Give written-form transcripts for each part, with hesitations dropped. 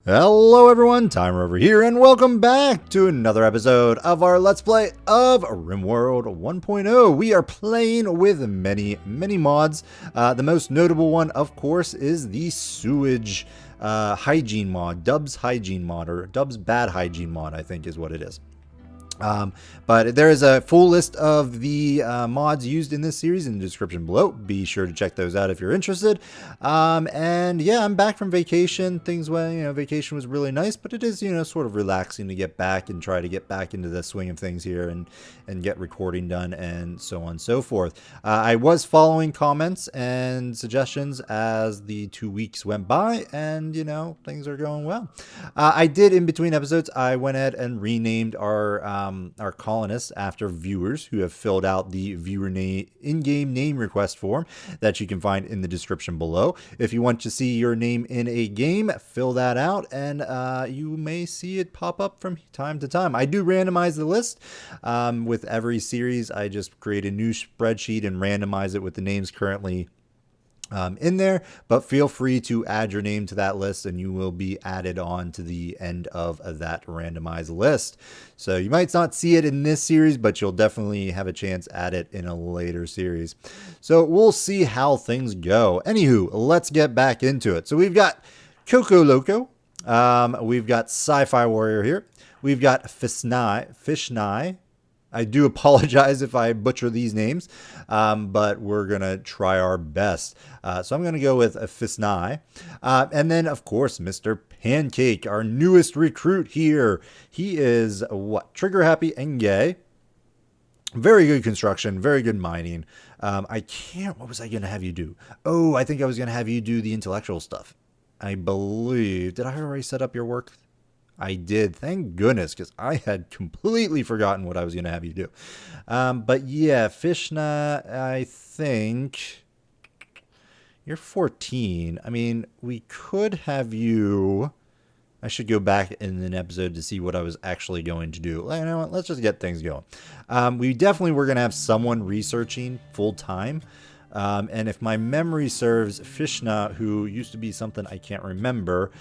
Hello everyone, Timer over here, and welcome back to another episode of our Let's Play of RimWorld 1.0. We are playing with many mods. The most notable one, of course, is the sewage hygiene mod, Dub's hygiene mod, or Dub's bad hygiene mod, I think is what it is. But there is a full list of the mods used in this series in the description below. Be sure to check those out if you're interested. And yeah, I'm back from vacation. Things went, vacation was really nice, but it is, sort of relaxing to get back and try to get back into the swing of things here and get recording done and so on and so forth. I was following comments and suggestions as the 2 weeks went by, and things are going well. I did, in between episodes, I went ahead and renamed our colonists after viewers who have filled out the viewer in-game name request form that you can find in the description below. If you want to see your name in a game, fill that out, and you may see it pop up from time to time. I do randomize the list with every series. I just create a new spreadsheet and randomize it with the names currently in there, but feel free to add your name to that list and you will be added on to the end of that randomized list. So you might not see it in this series, but you'll definitely have a chance at it in a later series. So we'll see how things go. Anywho, let's get back into it. So we've got Coco Loco. We've got Sci-Fi Warrior here. We've got Fishnai. I do apologize if I butcher these names, but we're going to try our best. So I'm going to go with Fishnai. And then, of course, Mr. Pancake, our newest recruit here. He is, trigger happy and gay. Very good construction, very good mining. What was I going to have you do? Oh, I think I was going to have you do the intellectual stuff. I believe. Did I already set up your work? I did, thank goodness, because I had completely forgotten what I was going to have you do. But yeah, Fishna, I think you're 14. I mean, we could have you. I should go back in an episode to see what I was actually going to do. You know what? Let's just get things going. We definitely were going to have someone researching full time. And if my memory serves, Fishna, who used to be something I can't remember,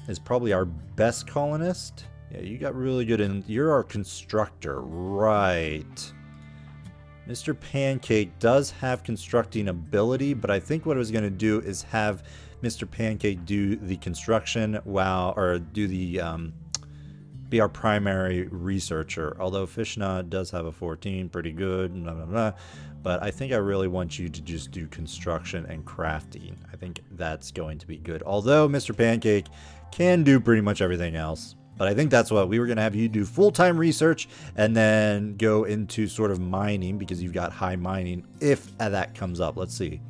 is probably our best colonist. Yeah, you got really good in. You're our constructor, right? Mr. Pancake does have constructing ability, but I think what I was going to do is have Mr. Pancake do the construction be our primary researcher. Although Fishna does have a 14, pretty good, blah, blah, blah. But I think I really want you to just do construction and crafting. I think that's going to be good. Although Mr. Pancake can do pretty much everything else. But I think that's what we were going to have you do, full-time research and then go into sort of mining because you've got high mining if that comes up. Let's see.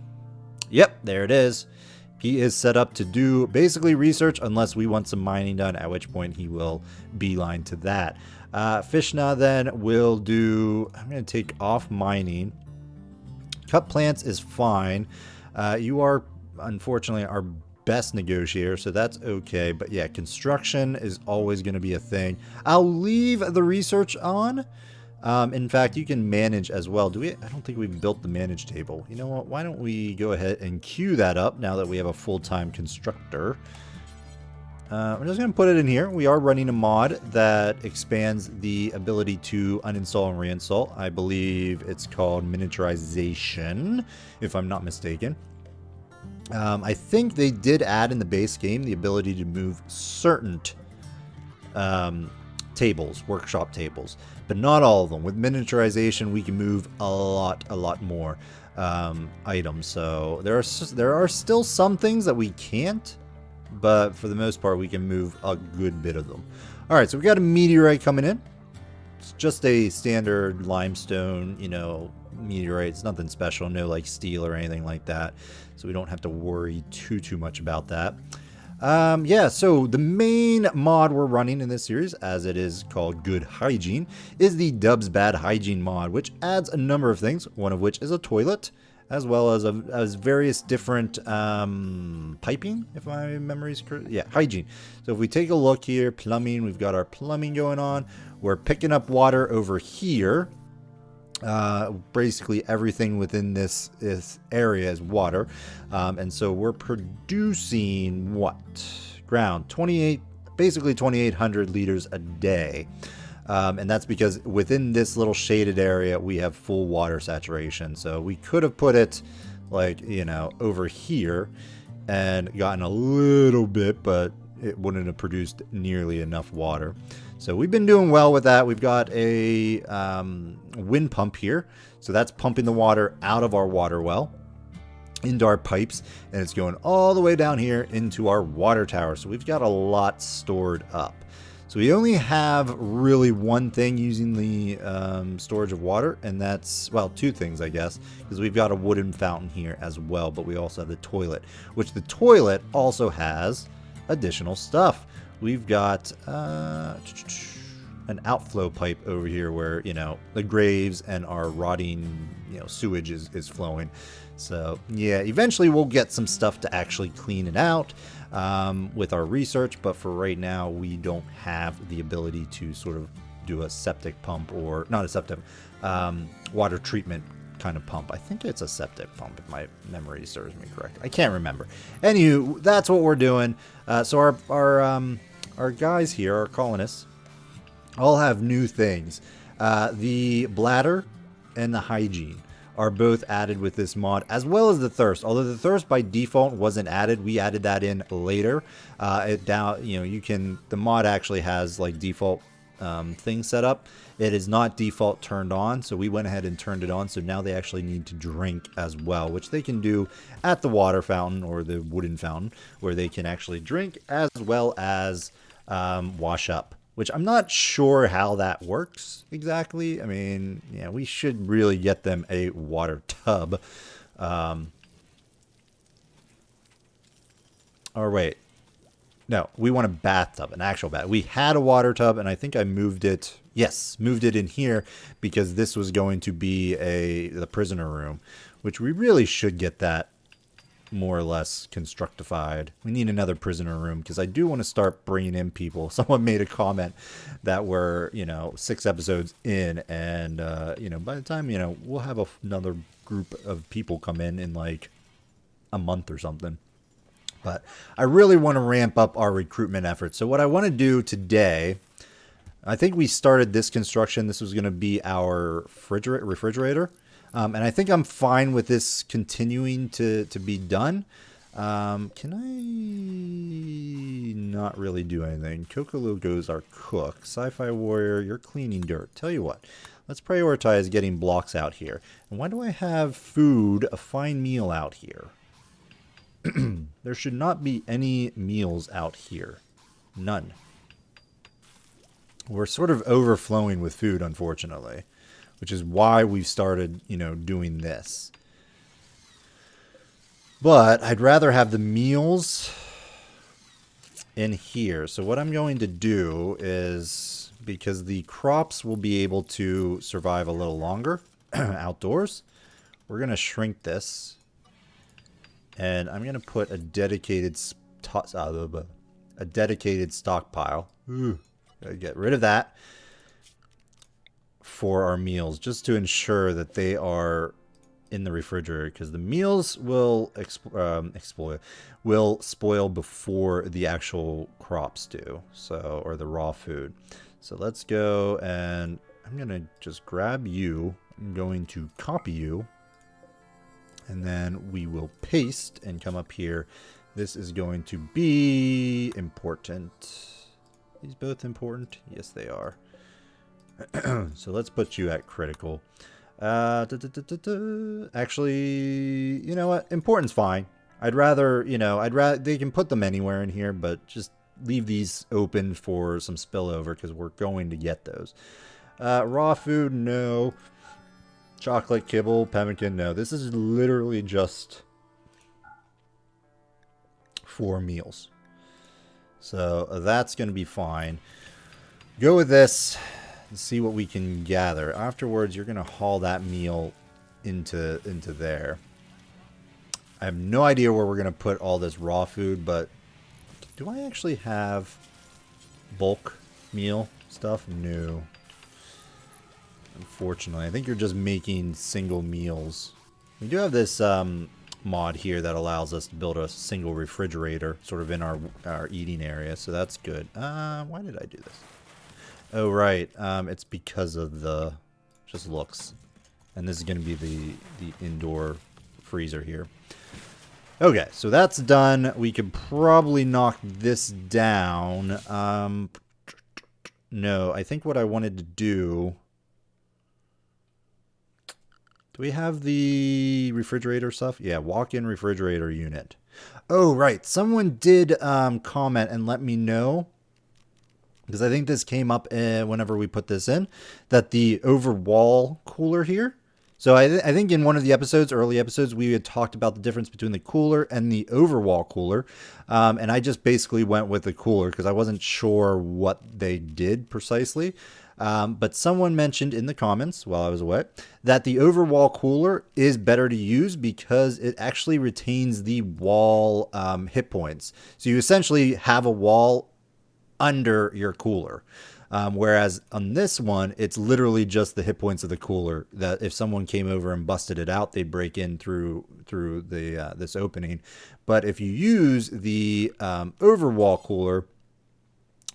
Yep, there it is. He is set up to do basically research unless we want some mining done, at which point he will beeline to that. Fishna then will do, I'm going to take off mining. Cut plants is fine. You are, unfortunately, our best negotiator, so that's okay. But yeah, construction is always going to be a thing. I'll leave the research on. In fact, you can manage as well. I don't think we've built the manage table. You know what? Why don't we go ahead and queue that up now that we have a full-time constructor. I'm just going to put it in here. We are running a mod that expands the ability to uninstall and reinstall. I believe it's called miniaturization, if I'm not mistaken. I think they did add in the base game the ability to move certain tables, workshop tables, but not all of them. With miniaturization, we can move a lot more items. So there are still some things that we can't, but for the most part, we can move a good bit of them. All right, so we got a meteorite coming in. It's just a standard limestone, meteorite. It's nothing special, no like steel or anything like that. So we don't have to worry too much about that. Yeah, so the main mod we're running in this series, as it is called Good Hygiene, is the Dub's Bad Hygiene mod, which adds a number of things, one of which is a toilet, as well as various different piping, if my memory is correct. Yeah, hygiene. So if we take a look here, plumbing, we've got our plumbing going on. We're picking up water over here. Basically everything within this area is water. And so we're producing what? ground. Basically 2,800 liters a day. And that's because within this little shaded area, we have full water saturation. So we could have put it like, you know, over here and gotten a little bit, but it wouldn't have produced nearly enough water. So we've been doing well with that. We've got a wind pump here. So that's pumping the water out of our water well into our pipes, and it's going all the way down here into our water tower. So we've got a lot stored up. So we only have really one thing using the storage of water, and that's, well, two things, I guess, because we've got a wooden fountain here as well, but we also have the toilet, which the toilet also has additional stuff. We've got an outflow pipe over here where, you know, the graves and our rotting, you know, sewage is flowing. So yeah, eventually we'll get some stuff to actually clean it out with our research, but for right now we don't have the ability to sort of do a septic pump, or not a septic, water treatment kind of pump. I think it's a septic pump if my memory serves me correct. I can't remember. Anywho, that's what we're doing. So our guys here, our colonists, all have new things. The bladder and the hygiene are both added with this mod, as well as the thirst. Although the thirst by default wasn't added, we added that in later. The mod actually has like default things set up. It is not default turned on, so we went ahead and turned it on. So now they actually need to drink as well, which they can do at the water fountain or the wooden fountain, where they can actually drink as well as wash up. Which I'm not sure how that works exactly. I mean, yeah, we should really get them a water tub. Or wait. No, we want a bathtub, an actual bath. We had a water tub, and I think I moved it. Yes, moved it in here because this was going to be the prisoner room, which we really should get that more or less constructified. We need another prisoner room because I do want to start bringing in people. Someone made a comment that we're, 6 episodes in, and by the time, we'll have another group of people come in like a month or something. But I really want to ramp up our recruitment efforts. So what I want to do today, I think we started this construction. This was going to be our refrigerator. And I think I'm fine with this continuing to be done. Can I not really do anything? Coco Loco's our cook. Sci-fi warrior, you're cleaning dirt. Tell you what, let's prioritize getting blocks out here. And why do I have food, a fine meal out here? There should not be any meals out here. None. We're sort of overflowing with food, unfortunately, which is why we've started, doing this. But I'd rather have the meals in here. So what I'm going to do is, because the crops will be able to survive a little longer outdoors, we're going to shrink this. And I'm going to put a dedicated stockpile. Ooh, gotta get rid of that for our meals, just to ensure that they are in the refrigerator, because the meals will spoil before the actual crops do, or the raw food. So let's go, and I'm going to just grab you. I'm going to copy you. And then we will paste and come up here. This is going to be important. These both important? Yes, they are. So let's put you at critical. Actually, you know what? Important's fine. I'd rather, they can put them anywhere in here, but just leave these open for some spillover because we're going to get those. Raw food, no. Chocolate, kibble, pemmican, no. This is literally just for meals. So that's going to be fine. Go with this and see what we can gather. Afterwards, you're going to haul that meal into there. I have no idea where we're going to put all this raw food, but do I actually have bulk meal stuff? No. Unfortunately, I think you're just making single meals. We do have this mod here that allows us to build a single refrigerator sort of in our eating area, so that's good. Why did I do this? Oh, right. It's because of the just looks. And this is going to be the indoor freezer here. Okay, so that's done. We could probably knock this down. No, I think what I wanted to do... Do we have the refrigerator stuff? Yeah, walk-in refrigerator unit. Oh, right. Someone did comment and let me know, because I think this came up whenever we put this in, that the overwall cooler here. So I think in one of the early episodes, we had talked about the difference between the cooler and the overwall cooler. And I just basically went with the cooler because I wasn't sure what they did precisely. But someone mentioned in the comments while I was away that the overwall cooler is better to use because it actually retains the wall hit points. So you essentially have a wall under your cooler. Whereas on this one, it's literally just the hit points of the cooler that if someone came over and busted it out, they'd break in through the this opening. But if you use the overwall cooler,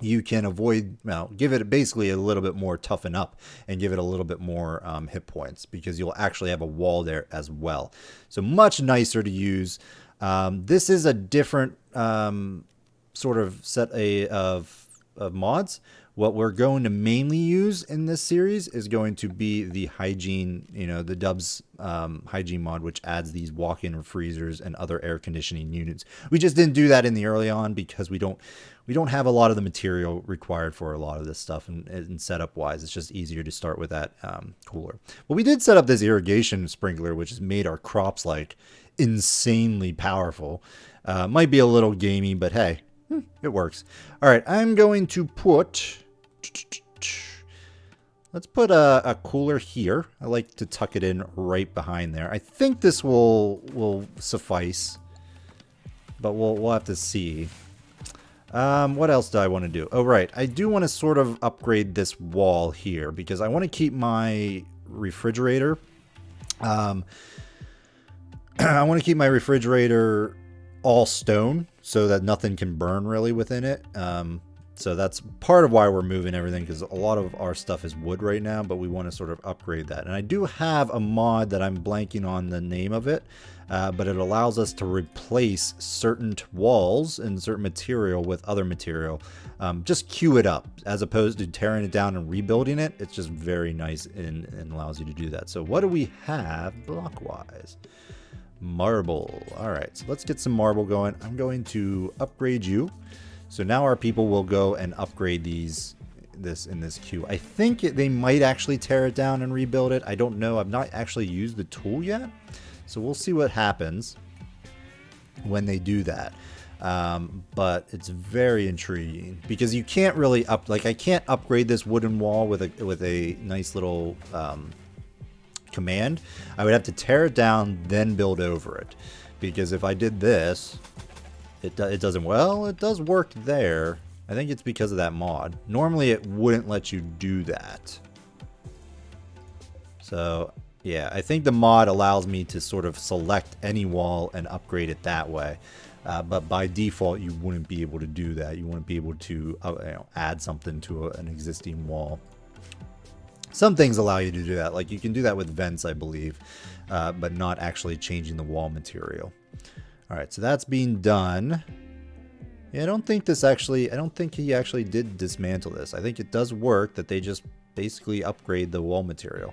you can avoid, well, give it basically a little bit more toughen up and give it a little bit more hit points because you'll actually have a wall there as well. So much nicer to use. This is a different sort of set of mods. What we're going to mainly use in this series is going to be the hygiene, the Dubs hygiene mod, which adds these walk-in freezers and other air conditioning units. We just didn't do that in the early on because we don't have a lot of the material required for a lot of this stuff, and setup wise, it's just easier to start with that cooler. But we did set up this irrigation sprinkler, which has made our crops like insanely powerful. Might be a little gamey, but hey, it works. All right, I'm going to put... Let's put a cooler here. I like to tuck it in right behind there. I think this will suffice, but we'll have to see. What else do I want to do? Oh, right. I do want to sort of upgrade this wall here because I want to keep my refrigerator. I want to keep my refrigerator all stone so that nothing can burn really within it. So that's part of why we're moving everything, because a lot of our stuff is wood right now, but we want to sort of upgrade that. And I do have a mod that I'm blanking on the name of it, but it allows us to replace certain walls and certain material with other material. Just queue it up as opposed to tearing it down and rebuilding it. It's just very nice and allows you to do that. So what do we have block-wise? Marble. All right, so let's get some marble going. I'm going to upgrade you. So now our people will go and upgrade this in this queue. I think they might actually tear it down and rebuild it. I don't know. I've not actually used the tool yet. So we'll see what happens when they do that. But it's very intriguing because you can't really I can't upgrade this wooden wall with a nice little command. I would have to tear it down, then build over it. Because if I did this, it doesn't, well, it does work there. I think it's because of that mod. Normally it wouldn't let you do that. So yeah, I think the mod allows me to sort of select any wall and upgrade it that way. But by default, you wouldn't be able to do that. You wouldn't be able to add something to an existing wall. Some things allow you to do that. Like you can do that with vents, I believe, but not actually changing the wall material. All right, so that's being done. Yeah, I don't think he actually did dismantle this. I think it does work that they just basically upgrade the wall material,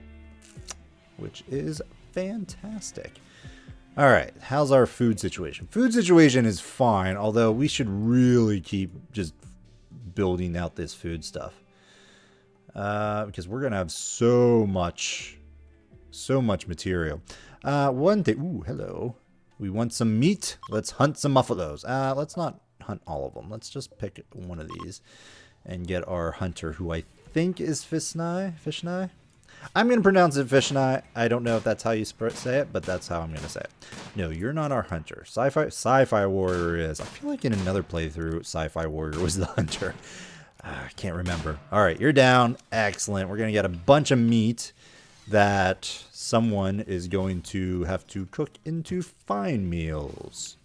which is fantastic. All right, how's our food situation? Food situation is fine, although we should really keep just building out this food stuff. Because we're gonna have so much material. One thing, ooh, hello. We want some meat. Let's hunt some buffaloes. Let's not hunt all of them. Let's just pick one of these and get our hunter, who I think is Fishnai. I'm going to pronounce it Fishnai. I don't know if that's how you say it, but that's how I'm going to say it. No, you're not our hunter. Sci-fi warrior is. I feel like in another playthrough, sci-fi warrior was the hunter. I can't remember. All right, you're down. Excellent. We're going to get a bunch of meat. that someone is going to have to cook into fine meals.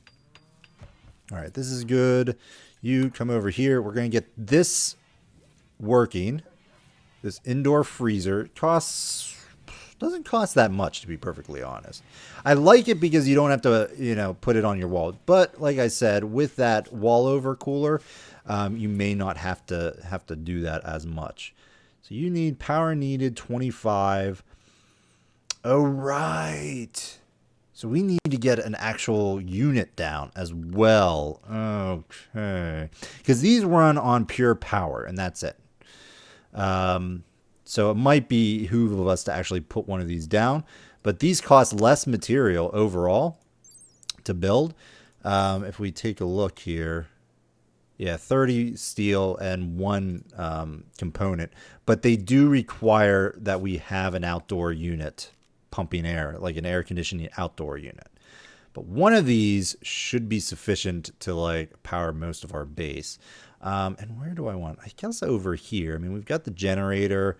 All right, this is good. You come over here. We're going to get this working. This indoor freezer doesn't cost that much, to be perfectly honest. I like it because you don't have to, put it on your wall. But like I said, with that wall over cooler, you may not have to do that as much. So you need power needed 25. Oh, right. So we need to get an actual unit down as well. Okay. Because these run on pure power, and that's it. So it might behoove of us to actually put one of these down. But these cost less material overall to build. If we take a look here. Yeah, 30 steel and 1 component. But they do require that we have an outdoor unit pumping air, like an air conditioning outdoor unit. But one of these should be sufficient to power most of our base. And where do I want? I guess over here. I mean, we've got the generator.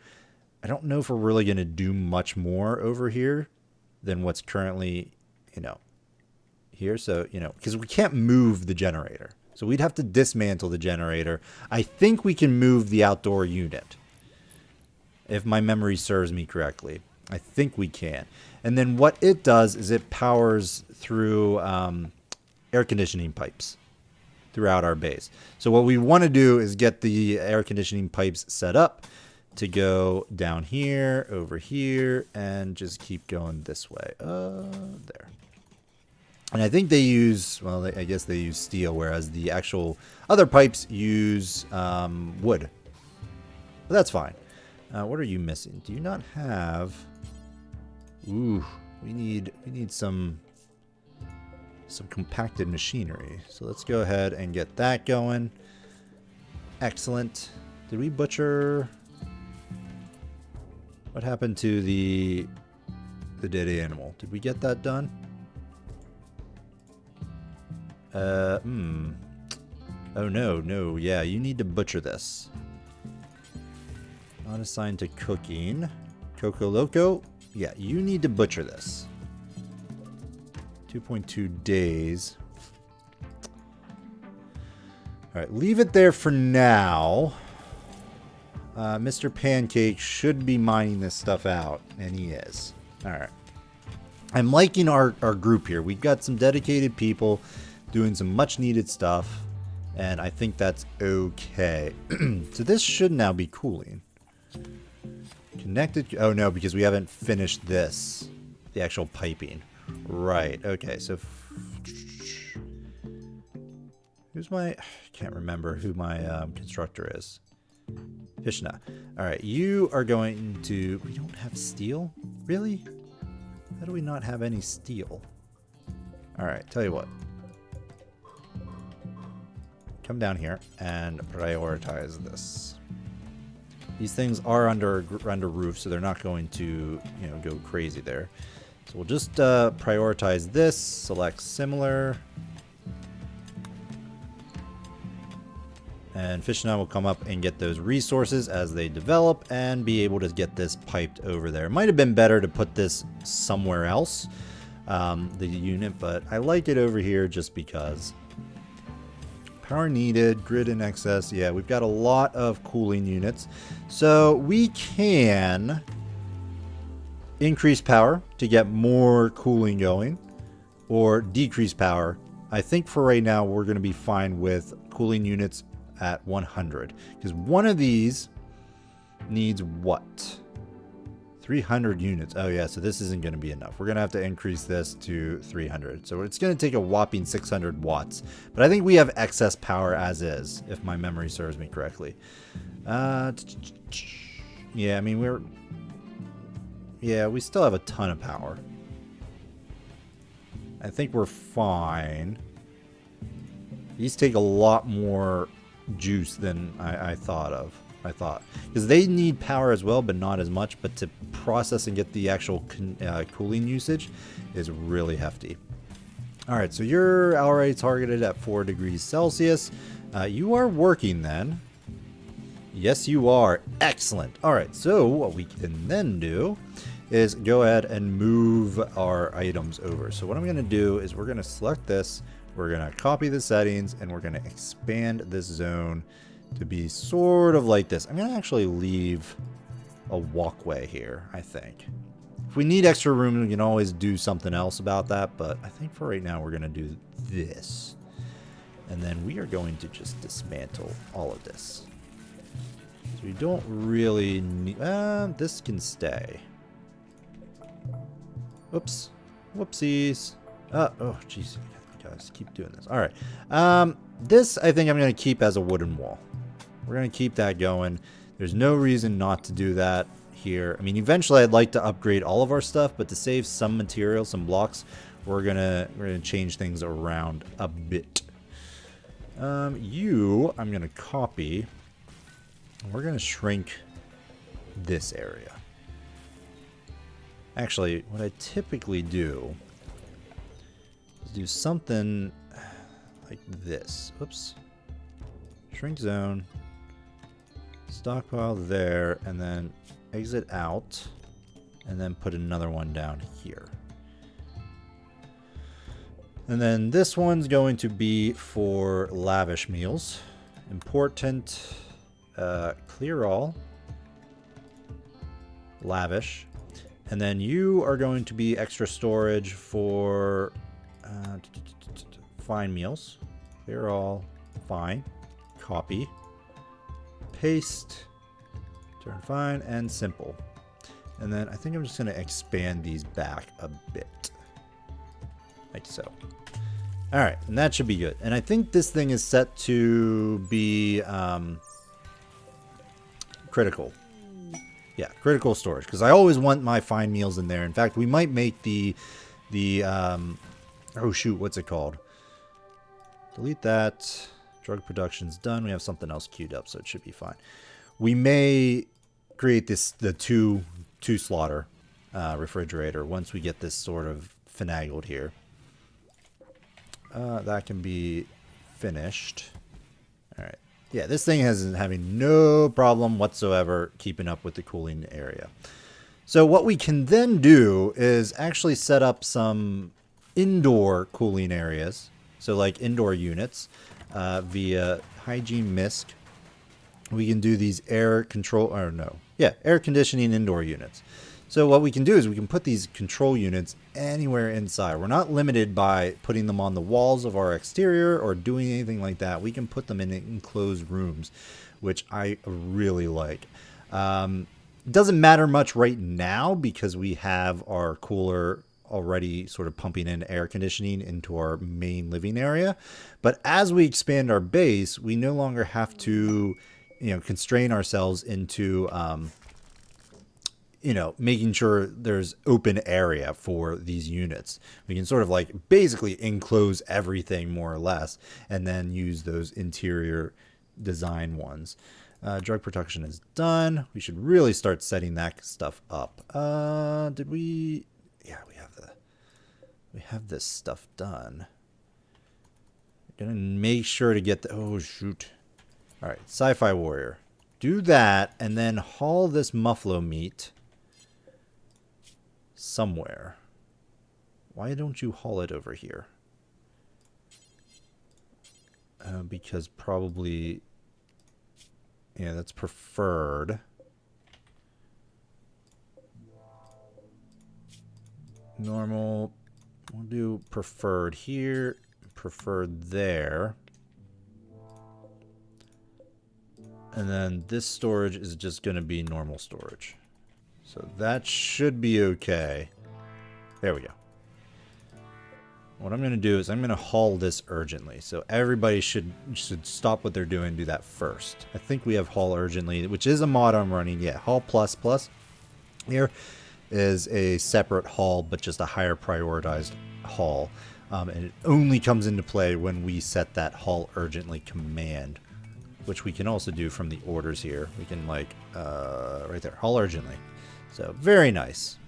I don't know if we're really going to do much more over here than what's currently, here. So, because we can't move the generator. So we'd have to dismantle the generator. I think we can move the outdoor unit, if my memory serves me correctly. I think we can. And then what it does is it powers through air conditioning pipes throughout our base. So what we want to do is get the air conditioning pipes set up to go down here, over here, and just keep going this way. There. And I think they use, well, I guess they use steel, whereas the actual other pipes use wood. But that's fine. What are you missing? Do you not have... Ooh, we need some compacted machinery. So let's go ahead and get that going. Excellent. Did we butcher? What happened to the dead animal? Did we get that done? Oh no, yeah, you need to butcher this. Not assigned to cooking. Coco Loco, yeah, you need to butcher this. 2.2 days. Alright, leave it there for now. Mr. Pancake should be mining this stuff out, and he is. Alright. I'm liking our group here. We've got some dedicated people doing some much needed stuff, and I think that's okay. So this should now be cooling. Connected. Oh no, because we haven't finished this. The actual piping. Right. Okay. So who's my... I can't remember who my constructor is. Fishna. Alright. You are going to... We don't have steel? Really? How do we not have any steel? Alright. Tell you what. Come down here and prioritize this. These things are under roof, so they're not going to, go crazy there. So we'll just prioritize this, select similar, and Fish and I will come up and get those resources as they develop and be able to get this piped over there. It might have been better to put this somewhere else, the unit, but I like it over here just because. Power needed, grid in excess. Yeah, we've got a lot of cooling units. So we can increase power to get more cooling going or decrease power. I think for right now, we're going to be fine with cooling units at 100 because one of these needs what? 300 units. Oh yeah, so this isn't going to be enough. We're going to have to increase this to 300. So it's going to take a whopping 600 watts. But I think we have excess power as is, if my memory serves me correctly. Yeah, I mean, we still have a ton of power. I think we're fine. These take a lot more juice than I thought. Because they need power as well, but not as much. But to process and get the actual cooling usage is really hefty. All right, so you're already targeted at 4 degrees Celsius. You are working then. Yes, you are. Excellent. All right, so what we can then do is go ahead and move our items over. So what I'm going to do is we're going to select this, we're going to copy the settings, and we're going to expand this zone to be sort of like this. I'm going to actually leave a walkway here, I think. If we need extra room, we can always do something else about that, but I think for right now we're going to do this. And then we are going to just dismantle all of this. So we don't really need... this can stay. Oops. Whoopsies. Oh, jeez. Guys, keep doing this. All right. This, I think I'm going to keep as a wooden wall. We're going to keep that going. There's no reason not to do that here. I mean, eventually I'd like to upgrade all of our stuff, but to save some material, some blocks, we're gonna change things around a bit. I'm gonna copy. We're gonna shrink this area. Actually, what I typically do is do something like this. Oops. Shrink zone. Stockpile there, and then exit out, and then put another one down here. And then this one's going to be for lavish meals. Important, clear all, lavish. And then you are going to be extra storage for fine meals. Clear all, fine, copy, paste, turn fine, and simple. And then I think I'm just going to expand these back a bit. Like so. Alright, and that should be good. And I think this thing is set to be critical. Yeah, critical storage. Because I always want my fine meals in there. In fact, we might make the oh shoot, what's it called? Delete that. Drug production's done. We have something else queued up, so it should be fine. We may create the two slaughter refrigerator once we get this sort of finagled here. That can be finished. All right. Yeah, this thing is having no problem whatsoever keeping up with the cooling area. So what we can then do is actually set up some indoor cooling areas. So like indoor units via Hygiene MISC. We can do these air conditioning indoor units. So what we can do is we can put these control units anywhere inside. We're not limited by putting them on the walls of our exterior or doing anything like that. We can put them in enclosed rooms, which I really like. It doesn't matter much right now because we have our cooler already sort of pumping in air conditioning into our main living area. But as we expand our base, we no longer have to, constrain ourselves into, making sure there's open area for these units. We can sort of like basically enclose everything more or less and then use those interior design ones. Drug production is done. We should really start setting that stuff up. Yeah, we have this stuff done. Gonna make sure to get oh shoot. All right, sci-fi warrior. Do that and then haul this muffalo meat somewhere. Why don't you haul it over here? Because probably, yeah, that's preferred. Normal. We'll do preferred here, preferred there. And then this storage is just going to be normal storage. So that should be okay. There we go. What I'm going to do is I'm going to haul this urgently. So everybody should stop what they're doing and do that first. I think we have haul urgently, which is a mod I'm running. Yeah, haul plus plus. Here is a separate haul, but just a higher prioritized haul. And it only comes into play when we set that haul urgently command, which we can also do from the orders here. We can right there, haul urgently. So very nice.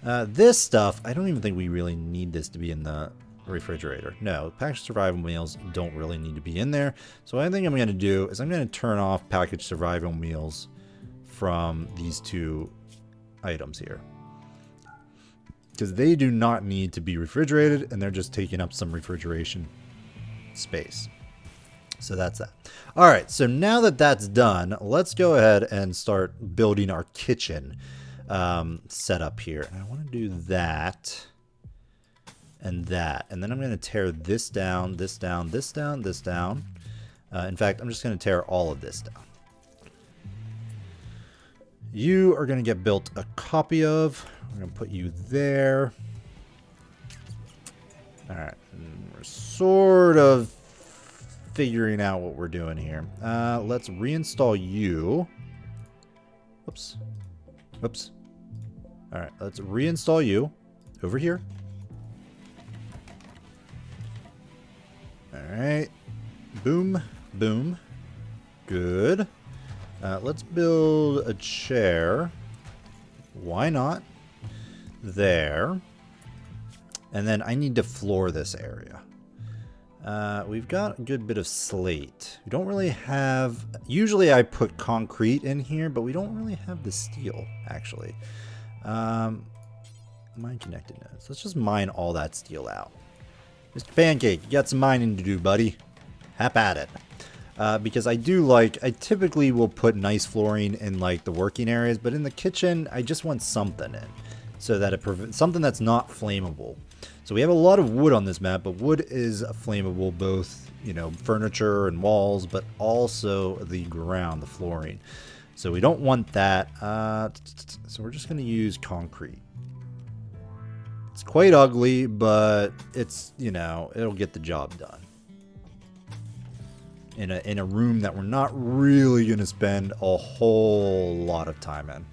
This stuff, I don't even think we really need this to be in the refrigerator. No, packaged survival meals don't really need to be in there. So what I think I'm going to do is I'm going to turn off packaged survival meals from these two items here. because they do not need to be refrigerated, and they're just taking up some refrigeration space. So that's that. All right, so now that that's done, let's go ahead and start building our kitchen setup here. And I want to do that and that. And then I'm going to tear this down, this down, this down, this down. In fact, I'm just going to tear all of this down. You are going to get built a copy of. We're going to put you there. All right. And we're sort of figuring out what we're doing here. Let's reinstall you. Whoops. Whoops. All right. Let's reinstall you over here. All right. Boom. Boom. Good. Let's build a chair. Why not? There. And then I need to floor this area. We've got a good bit of slate. We don't really have... Usually I put concrete in here, but we don't really have the steel, actually. Mine connected nodes. Let's just mine all that steel out. Mr. Pancake, you got some mining to do, buddy. Hap at it. Because I typically will put nice flooring in like the working areas, but in the kitchen, I just want something in so that it prevents something that's not flammable. So we have a lot of wood on this map, but wood is flammable, both, you know, furniture and walls, but also the ground, the flooring. So we don't want that. So we're just going to use concrete. It's quite ugly, but it's, you know, it'll get the job done. In a room that we're not really going to spend a whole lot of time in.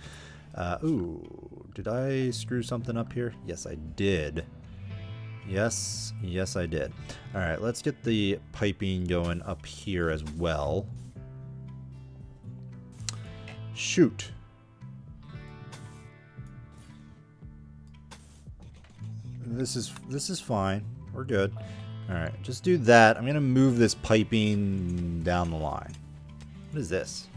Ooh, did I screw something up here? Yes, I did. Yes, I did. All right, let's get the piping going up here as well. Shoot. This is fine. We're good. All right, just do that. I'm going to move this piping down the line. What is this?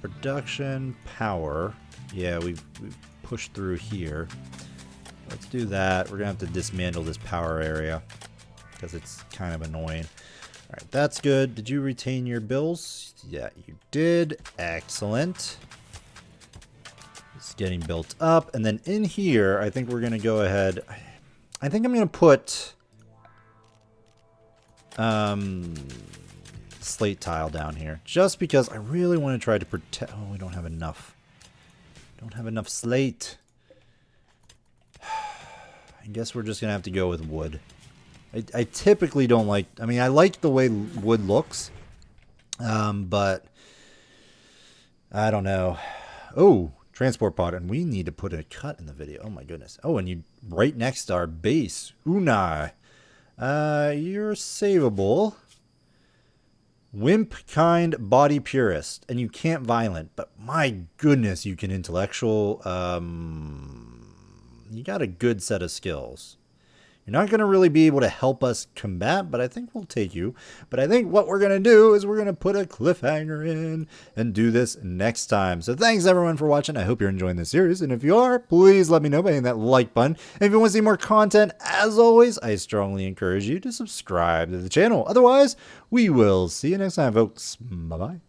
Production, power. Yeah, we've pushed through here. Let's do that. We're going to have to dismantle this power area because it's kind of annoying. All right, that's good. Did you retain your bills? Yeah, you did. Excellent. Getting built up, and then in here I think we're gonna go ahead. I think I'm gonna put slate tile down here just because I really want to try to protect. Oh, we don't have enough. Don't have enough slate. I guess we're just gonna have to go with wood. I typically don't like. I mean, I like the way wood looks, but I don't know. Oh. Transport pod, and we need to put a cut in the video. Oh my goodness. Oh, and you right next to our base. Unai. You're savable. Wimp kind body purist. And you can't violent, but my goodness, you can intellectual. You got a good set of skills. You're not going to really be able to help us combat, but I think we'll take you. But I think what we're going to do is we're going to put a cliffhanger in and do this next time. So thanks everyone for watching. I hope you're enjoying this series. And if you are, please let me know by hitting that like button. And if you want to see more content, as always, I strongly encourage you to subscribe to the channel. Otherwise, we will see you next time, folks. Bye-bye.